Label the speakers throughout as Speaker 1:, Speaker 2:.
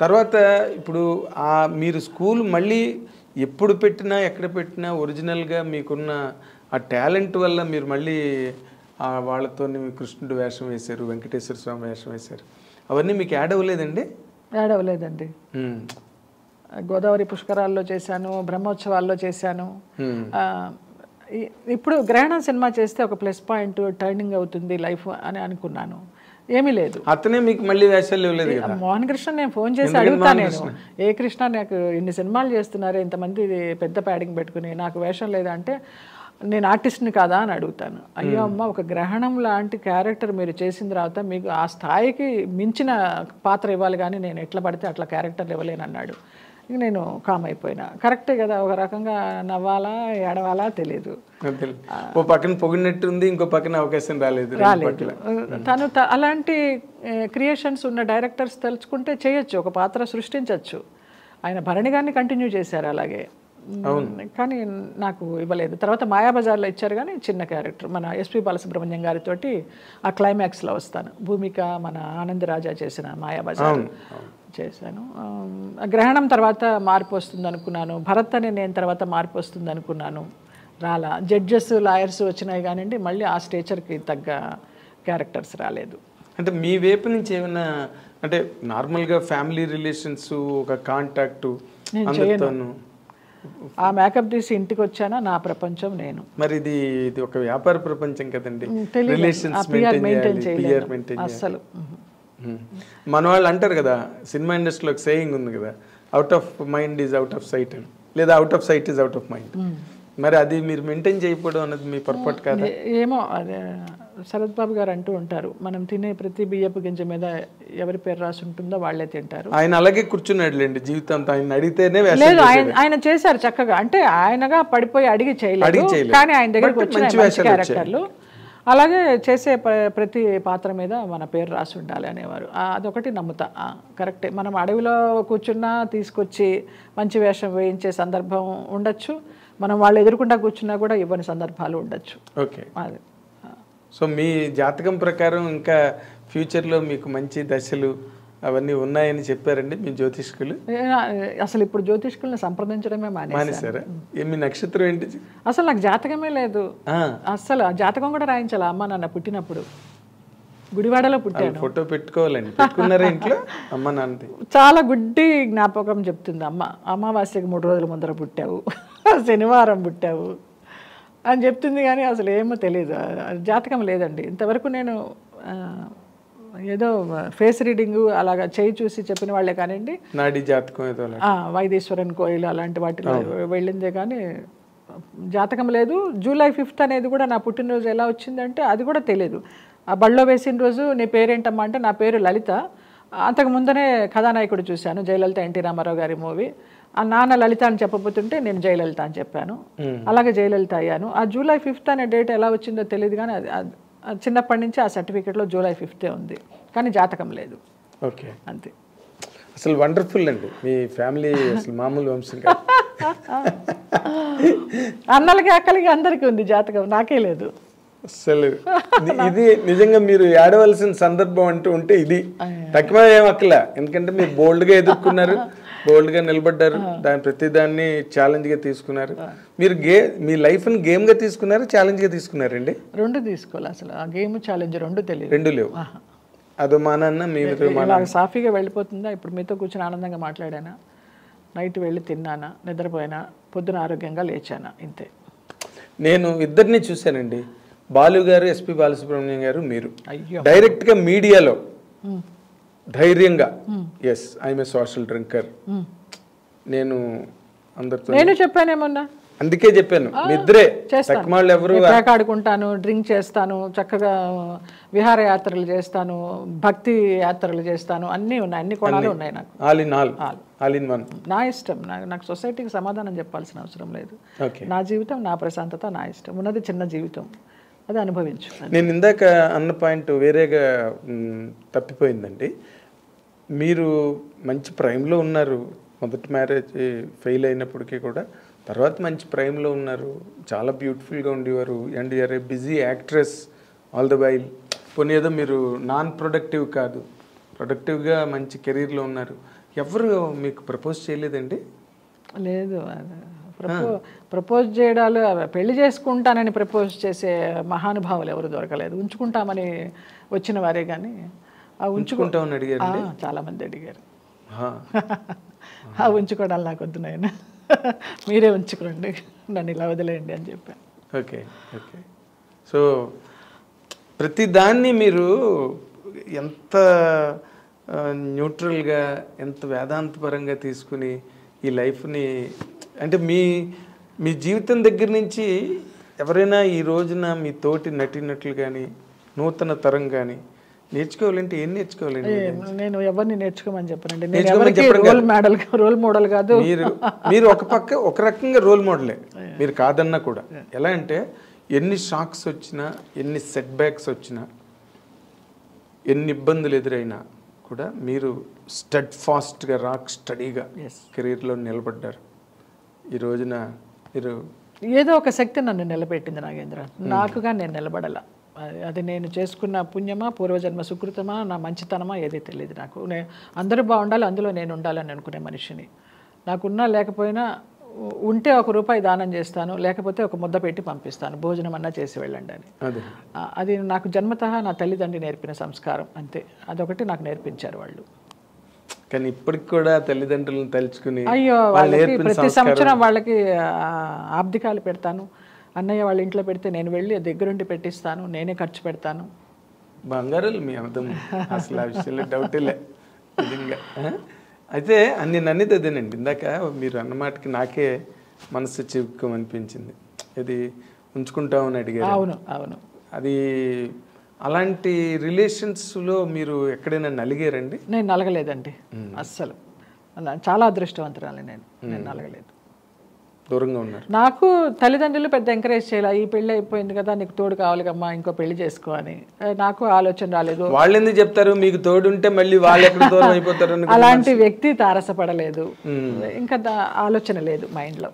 Speaker 1: తర్వాత ఇప్పుడు మీరు స్కూల్ మళ్ళీ ఎప్పుడు పెట్టినా ఎక్కడ పెట్టినా ఒరిజినల్గా మీకున్న ఆ టాలెంట్ వల్ల మీరు మళ్ళీ వాళ్ళతో కృష్ణుడు వేషం వేశారు, వెంకటేశ్వర స్వామి వేషం వేశారు. అవన్నీ మీకు యాడ్ అవ్వలేదండి?
Speaker 2: యాడ్ అవ్వలేదండి. గోదావరి పుష్కరాల్లో చేశాను, బ్రహ్మోత్సవాల్లో చేశాను. ఇప్పుడు గ్రహణం సినిమా చేస్తే ఒక ప్లస్ పాయింట్, టర్నింగ్ అవుతుంది లైఫ్ అని అనుకున్నాను. ఏమీ లేదు.
Speaker 1: అతనే మీకు మళ్ళీ వేషాలు ఇవ్వలేదు?
Speaker 2: మోహన్ కృష్ణ నేను ఫోన్ చేసి అడుగుతాను, నేను ఏ కృష్ణ నాకు ఇన్ని సినిమాలు చేస్తున్నారు, ఇంతమంది పెద్ద ప్యాడింగ్ పెట్టుకుని నాకు వేషం లేదా అంటే, నేను ఆర్టిస్ట్ని కాదా అని అడుగుతాను. అయ్యో అమ్మ, ఒక గ్రహణం లాంటి క్యారెక్టర్ మీరు చేసిన తర్వాత మీకు ఆ స్థాయికి మించిన పాత్ర ఇవ్వాలి, కానీ నేను ఎట్లా పడితే అట్లా క్యారెక్టర్లు ఇవ్వలేను అన్నాడు. ఇక నేను కామ్ అయిపోయినా. కరెక్టే కదా, ఒక రకంగా నవ్వాలా ఏడవాలా తెలియదు.
Speaker 1: ఓ పక్కన పొగినట్టుంది, ఇంకో పక్కన అవకాశం రాలేదు.
Speaker 2: తను అలాంటి క్రియేషన్స్ ఉన్న డైరెక్టర్స్ తలుచుకుంటే చేయొచ్చు, ఒక పాత్ర సృష్టించవచ్చు. ఆయన భరణి గారిని కంటిన్యూ చేశారు అలాగే, కానీ నాకు ఇవ్వలేదు. తర్వాత మాయాబజార్లో ఇచ్చారు, కానీ చిన్న క్యారెక్టర్. మన ఎస్పి బాలసుబ్రహ్మణ్యం గారితో ఆ క్లైమాక్స్లో వస్తాను. భూమిక మన ఆనందరాజా చేసిన మాయాబజార్ చేశాను. గ్రహణం తర్వాత మార్పు వస్తుంది అనుకున్నాను, భరత్ అనే నేను తర్వాత మార్పు వస్తుంది అనుకున్నాను, రాలా. జడ్జెస్ లాయర్స్ వచ్చినాయి కానివ్వండి, మళ్ళీ ఆ స్టేచర్కి తగ్గ క్యారెక్టర్స్ రాలేదు.
Speaker 1: అంటే మీ వైపు నుంచి ఏమైనా, అంటే నార్మల్గా ఫ్యామిలీ రిలేషన్స్, ఒక కాంటాక్టు అందరితోనూ?
Speaker 2: ఆ మేకప్ తీసి ఇంటికి వచ్చానా, నా ప్రపంచం నేను.
Speaker 1: మరి ఇది ఒక వ్యాపార ప్రపంచం కదండి,
Speaker 2: అసలు.
Speaker 1: మన వాళ్ళు అంటారు కదా, సినిమా ఇండస్ట్రీలో ఒక సేయింగ్ ఉంది కదా, out of mind is out of sight అని, లేదా out of sight is out of mind. మరి అది మీరు మెయింటైన్ చేయకపోవడం అన్నది మీ పొరపాటు కాదా?
Speaker 2: ఏమో, అదే శరత్ బాబు గారు అంటూ ఉంటారు, మనం తినే ప్రతి బియ్యపు గింజ మీద ఎవరి పేరు రాసి ఉంటుందో వాళ్ళే తింటారు.
Speaker 1: ఆయన అలాగే కూర్చున్నాడులేండి జీవితంతో, ఆయన అడిగితేనే.
Speaker 2: లేదు, ఆయన చేశారు చక్కగా. అంటే ఆయనగా పడిపోయి అడిగి చేయలేదు, కానీ ఆయన దగ్గరికి వచ్చిన క్యారెక్టర్లు. అలాగే చేసే ప్రతి పాత్ర మీద మన పేరు రాసి ఉండాలి అనేవారు. అదొకటి నమ్ముతా, కరెక్టే. మనం అడవిలో కూర్చున్నా తీసుకొచ్చి మంచి వేషం వేయించే సందర్భం ఉండొచ్చు, మనం వాళ్ళు ఎదుర్కొంటా కూర్చున్నా కూడా ఇవ్వని సందర్భాలు ఉండొచ్చు.
Speaker 1: ఓకే, అది. సో మీ జాతకం ప్రకారం ఇంకా ఫ్యూచర్లో మీకు మంచి దశలు అవన్నీ ఉన్నాయని చెప్పారండి మీ జ్యోతిష్కులు?
Speaker 2: అసలు ఇప్పుడు జ్యోతిష్కుల్ని సంప్రదించడమే
Speaker 1: మానేశారా? మీ నక్షత్రం ఏంటి?
Speaker 2: అసలు నాకు జాతకమే లేదు. అసలు ఆ జాతకం కూడా రాయించాలి అమ్మ నాన్న పుట్టినప్పుడు. గుడివాడలో పుట్టాను.
Speaker 1: ఫోటో పెట్టుకోవాలండి, పెట్టుకున్నారా ఇంట్లో అమ్మ నాన్నది?
Speaker 2: చాలా గుడ్డి జ్ఞాపకం చెప్తుంది అమ్మ. అమావాస్యకి 3 రోజుల ముందర పుట్టావు, శనివారం పుట్టావు అని చెప్తుంది, కానీ అసలు ఏమో తెలియదు. జాతకం లేదండి ఇంతవరకు. నేను ఏదో ఫేస్ రీడింగ్ అలాగా చేయి చూసి చెప్పిన వాళ్ళే కానివ్వండి,
Speaker 1: నాడి జాతకం ఏదో
Speaker 2: వైదీశ్వరన్ కోయిల్ అలాంటి వాటిలో వెళ్ళిందే కానీ జాతకం లేదు. జూలై 5th అనేది కూడా నా పుట్టినరోజు ఎలా వచ్చిందంటే అది కూడా తెలియదు. ఆ బళ్ళో వేసిన రోజు నీ పేరేంటమ్మా అంటే నా పేరు లలిత. అంతకు ముందనే కథానాయకుడు చూశాను, జయలలిత, ఎన్టీ రామారావు గారి మూవీ. ఆ నాన్న లలిత అని చెప్పబోతుంటే నేను జయలలిత అని చెప్పాను, అలాగే జయలలిత అయ్యాను. ఆ జూలై 5th అనే డేట్ ఎలా వచ్చిందో తెలియదు, కానీ అది చిన్నప్పటి నుంచి ఆ సర్టిఫికేట్లో జూలై 5th ఉంది, కానీ జాతకం లేదు.
Speaker 1: ఓకే,
Speaker 2: అంతే.
Speaker 1: అసలు వండర్ఫుల్ అండి మీ ఫ్యామిలీ, అసలు మామూలు వంశం కాదు.
Speaker 2: అన్నలకి అక్కలకి అందరికీ ఉంది జాతకం, నాకే లేదు.
Speaker 1: అసలు ఇది నిజంగా మీరు ఏడవలసిన సందర్భం అంటూ ఉంటే ఇది తక్కువ ఏం అక్కల. ఎందుకంటే మీరు బోల్డ్గా ఎదుర్కొన్నారు, బోల్డ్గా నిలబడ్డారు, ప్రతి దాన్ని ఛాలెంజ్గా తీసుకున్నారు. మీరు మీ లైఫ్ని గేమ్గా తీసుకున్నారు, ఛాలెంజ్గా తీసుకున్నారండి?
Speaker 2: రెండు తీసుకోవాలి. అసలు ఆ గేమ్ ఛాలెంజ్ రెండు తెలియదు,
Speaker 1: రెండు లేవు. అదో మానన్న మీరు
Speaker 2: సాఫీగా వెళ్ళిపోతుందా? ఇప్పుడు మీతో కూర్చొని ఆనందంగా మాట్లాడానా, నైట్ వెళ్ళి తిన్నానా, నిద్రపోయినా, పొద్దున ఆరోగ్యంగా లేచానా, ఇంతే.
Speaker 1: నేను ఇద్దరిని చూశానండి, బాలు గారు, ఎస్పి బాలసుబ్రహ్మణ్యం గారు, మీరు డైరెక్ట్గా మీడియాలో ధైర్యంగా yes I'm a social drinker, నేను అందరితో
Speaker 2: నేను చెప్పానేమన్నా,
Speaker 1: అందుకే చెప్పాను మీ ఇద్దరే తక్కువాళ్ళు ఎవరు.
Speaker 2: ఆడుకుంటాను, డ్రింక్ చేస్తాను, చక్కగా విహారయాత్రలు చేస్తాను, భక్తి యాత్రలు చేస్తాను, అన్నీ ఉన్నాయి, అన్ని కోణాలు ఉన్నాయి నాకు.
Speaker 1: All in one.
Speaker 2: నా ఇష్టం, నాకు సొసైటీకి సమాధానం చెప్పాల్సిన అవసరం లేదు. నా జీవితం, నా ప్రశాంతత, నా ఇష్టం. ఉన్నది చిన్న జీవితం, అది అనుభవించు.
Speaker 1: నేను ఇందాక అన్న పాయింట్ వేరేగా తప్పిపోయిందండి. మీరు మంచి ప్రైమ్లో ఉన్నారు, మొదటి మ్యారేజ్ ఫెయిల్ అయినప్పటికీ కూడా తర్వాత మంచి ప్రైమ్లో ఉన్నారు, చాలా బ్యూటిఫుల్గా ఉండేవారు, and you're a busy actress all the while. పోనీ ఏదో మీరు నాన్ ప్రొడక్టివ్ కాదు, ప్రొడక్టివ్గా మంచి కెరీర్లో ఉన్నారు. ఎవరు మీకు ప్రపోజ్ చేయలేదండి?
Speaker 2: లేదు, ప్రపోజ్ చేయడాలు, పెళ్లి చేసుకుంటానని ప్రపోజ్ చేసే మహానుభావులు ఎవరు దొరకలేదు. ఉంచుకుంటామని వచ్చిన వారే కానీ
Speaker 1: ఉంచుకుంటామని అడిగారు,
Speaker 2: చాలామంది అడిగారు. ఉంచుకోవడాలు నాకు వద్దు నాయన, మీరే ఉంచుకోండి, నన్ను ఇలా వదిలేయండి అని చెప్పాను.
Speaker 1: Okay okay. సో ప్రతి దాన్ని మీరు ఎంత న్యూట్రల్గా, ఎంత వేదాంతపరంగా తీసుకుని ఈ లైఫ్ని, అంటే మీ జీవితం దగ్గర నుంచి ఎవరైనా ఈ రోజున మీ తోటి నటినట్లు కానీ నూతన తరం కానీ నేర్చుకోవాలంటే ఏం నేర్చుకోవాలండి?
Speaker 2: నేను ఎవరిని నేర్చుకోమని చెప్పనండి. నేను ఎవరికి రోల్ మోడల్ కాదు.
Speaker 1: మీరు ఒక రకంగా రోల్ మోడలే, మీరు కాదన్నా కూడా. ఎలా అంటే ఎన్ని షాక్స్ వచ్చినా, ఎన్ని సెట్ బ్యాక్స్ వచ్చినా, ఎన్ని ఇబ్బందులు ఎదురైనా కూడా మీరు స్టడ్ ఫాస్ట్గా, రాక్ స్టడీగా కెరీర్లో నిలబడ్డారు. ఈ రోజున మీరు
Speaker 2: ఏదో ఒక శక్తి నన్ను నిలబెట్టింది నాగేంద్ర. నాకుగా నేను నిలబడాల. అది నేను చేసుకున్న పుణ్యమా, పూర్వజన్మ సుకృతమా, నా మంచితనమా ఏది తెలియదు నాకు. అందరూ బాగుండాలి, అందులో నేను ఉండాలని అనుకునే మనిషిని. నాకున్నా లేకపోయినా, ఉంటే ₹1 దానం చేస్తాను, లేకపోతే ఒక ముద్ద పెట్టి పంపిస్తాను, భోజనం అన్నా చేసి వెళ్ళండి అని. అది నాకు జన్మతః నా తల్లిదండ్రి నేర్పిన సంస్కారం, అంతే. అదొకటి నాకు నేర్పించారు వాళ్ళు.
Speaker 1: కానీ ఇప్పటికి కూడా తల్లిదండ్రులను తలుచుకుని,
Speaker 2: అయ్యో వాళ్ళకి ప్రతి సంవత్సరం వాళ్ళకి ఆబ్దికాలు పెడతాను. అన్నయ్య వాళ్ళ ఇంట్లో పెడితే నేను వెళ్ళి దగ్గరుండి పెట్టిస్తాను, నేనే ఖర్చు పెడతాను.
Speaker 1: బంగారాలు మీ అర్థం, అసలు ఆ విషయంలో డౌటే లే నిజంగా. అయితే నన్నిది అదేనండి, ఇందాక మీరు అన్నమాటకి నాకే మనసు చిక్కుమనిపించింది. ఇది ఉంచుకుంటామని అడిగారు.
Speaker 2: అవును అవును.
Speaker 1: అది అలాంటి రిలేషన్స్లో మీరు ఎక్కడైనా నలిగారండి?
Speaker 2: నేను నలగలేదండి అస్సలు. చాలా అదృష్టవంతురాలి నేను నలగలేదు.
Speaker 1: దూరంగా ఉన్నారు.
Speaker 2: నాకు తల్లిదండ్రులు పెద్ద ఎంకరేజ్ చేయాలి. ఈ పెళ్ళి అయిపోయింది కదా, నీకు తోడు కావాలి కమ్మా, ఇంకో పెళ్లి చేసుకో అని. నాకు ఆలోచన రాలేదు.
Speaker 1: వాళ్ళు ఎందుకు చెప్తారు, మీకు తోడు ఉంటే మళ్ళీ వాళ్ళు ఎక్కడ దూరం అయిపోతారు?
Speaker 2: అలాంటి వ్యక్తి తారసపడలేదు, ఇంకా ఆలోచన లేదు మైండ్లో.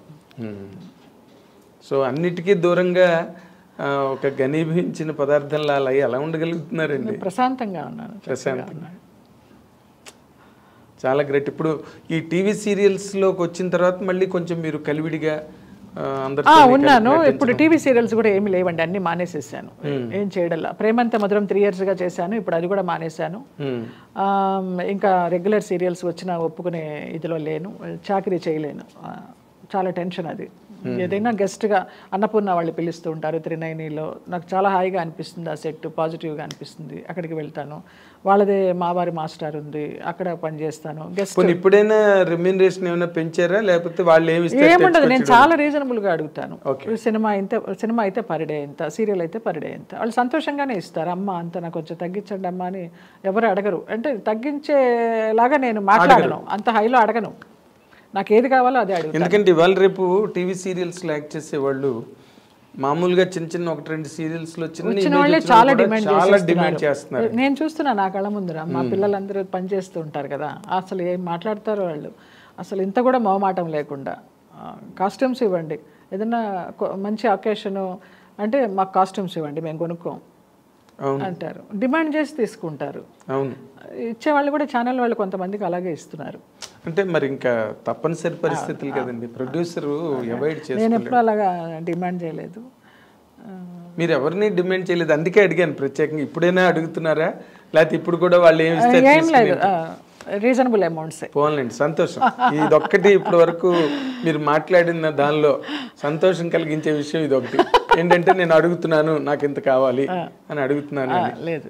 Speaker 1: సో అన్నిటికీ దూరంగా ఒక ఘనీభవించిన పదార్థంలా అలా ఎలా ఉండగలుగుతున్నారండి?
Speaker 2: ప్రశాంతంగా ఉన్నాను.
Speaker 1: ప్రశాంతంగా, చాలా గ్రేట్. ఇప్పుడు ఈ టీవీ సీరియల్స్లోకి వచ్చిన తర్వాత మళ్ళీ కొంచెం మీరు కలివిడిగా
Speaker 2: ఉన్నాను. ఇప్పుడు టీవీ సీరియల్స్ కూడా ఏమి లేవండి, అన్ని మానేసేసాను. ఏం చేయడల్లా. ప్రేమంత మధురం 3 yearsగా చేశాను, ఇప్పుడు అది కూడా మానేశాను. ఇంకా రెగ్యులర్ సీరియల్స్ వచ్చినా ఒప్పుకునే ఇదిలో లేను, చాకరీ చేయలేను. చాలా టెన్షన్ అది. ఏదైనా గెస్ట్గా అన్నపూర్ణ వాళ్ళు పిలుస్తూ ఉంటారు త్రినయనిలో, నాకు చాలా హాయిగా అనిపిస్తుంది. ఆ సెట్ పాజిటివ్గా అనిపిస్తుంది, అక్కడికి వెళ్తాను. వాళ్ళదే మావారి మాస్టర్ ఉంది, అక్కడ పనిచేస్తాను. గెస్ట్
Speaker 1: ఇప్పుడైనా రెమ్యూనరేషన్ ఏమైనా పెంచారా, లేకపోతే వాళ్ళు
Speaker 2: ఏముండదు, నేను చాలా రీజనబుల్గా అడుగుతాను. సినిమా అయితే పర్ డే ఎంత, సీరియల్ అయితే పర్ డే ఎంత, వాళ్ళు సంతోషంగానే ఇస్తారు. అమ్మ అంత నాకు కొంచెం తగ్గించండి అమ్మ అని ఎవరు అడగరు. అంటే తగ్గించేలాగా నేను మాట్లాడను, అంత హైలో అడగను. నాకు ఏది కావాలో అదే అడుగుతాను.
Speaker 1: ఎందుకంటే ఇవాళ రేపు టీవీ సీరియల్స్లో యాక్ట్ చేసేవాళ్ళు మామూలుగా చిన్న 1-2 సీరియల్స్లో
Speaker 2: వచ్చిన వాళ్ళే చాలా డిమాండ్ చేస్తున్నారు. నేను చూస్తున్నా నా కళ్ళ ముందర. మా పిల్లలందరూ పనిచేస్తూ ఉంటారు కదా, అసలు ఏం మాట్లాడతారో వాళ్ళు. అసలు ఇంత కూడా మొహమాటం లేకుండా కాస్ట్యూమ్స్ ఇవ్వండి, ఏదన్నా మంచి అకేషను అంటే మాకు కాస్ట్యూమ్స్ ఇవ్వండి, మేము కొనుక్కోం అంటారు. డిమాండ్ చేసి తీసుకుంటారు.
Speaker 1: అవును,
Speaker 2: ఇచ్చేవాళ్ళు కూడా ఛానల్ వాళ్ళు కొంతమందికి అలాగే ఇస్తున్నారు.
Speaker 1: అంటే మరి ఇంకా తప్పనిసరి పరిస్థితులు కదండి, ప్రొడ్యూసరు అవాయిడ్ చేస్తారు.
Speaker 2: నేను ఎప్పుడు అలాగా డిమాండ్ చేయలేదు.
Speaker 1: మీరు ఎవరిని డిమాండ్ చేయలేదు, అందుకే అడిగాను ప్రత్యేకంగా. ఇప్పుడైనా అడుగుతున్నారా, లేకపోతే ఇప్పుడు కూడా వాళ్ళు ఏం
Speaker 2: లేదు, రీజనబుల్ అమౌంట్స్.
Speaker 1: పోన్లేండి, సంతోషం. ఇదొక్కటి ఇప్పటి వరకు మీరు మాట్లాడిన దానిలో సంతోషం కలిగించే విషయం ఇదొకటి ఏంటంటే, నేను అడుగుతున్నాను నాకు ఇంత కావాలి అని అడుగుతున్నాను.
Speaker 2: లేదు.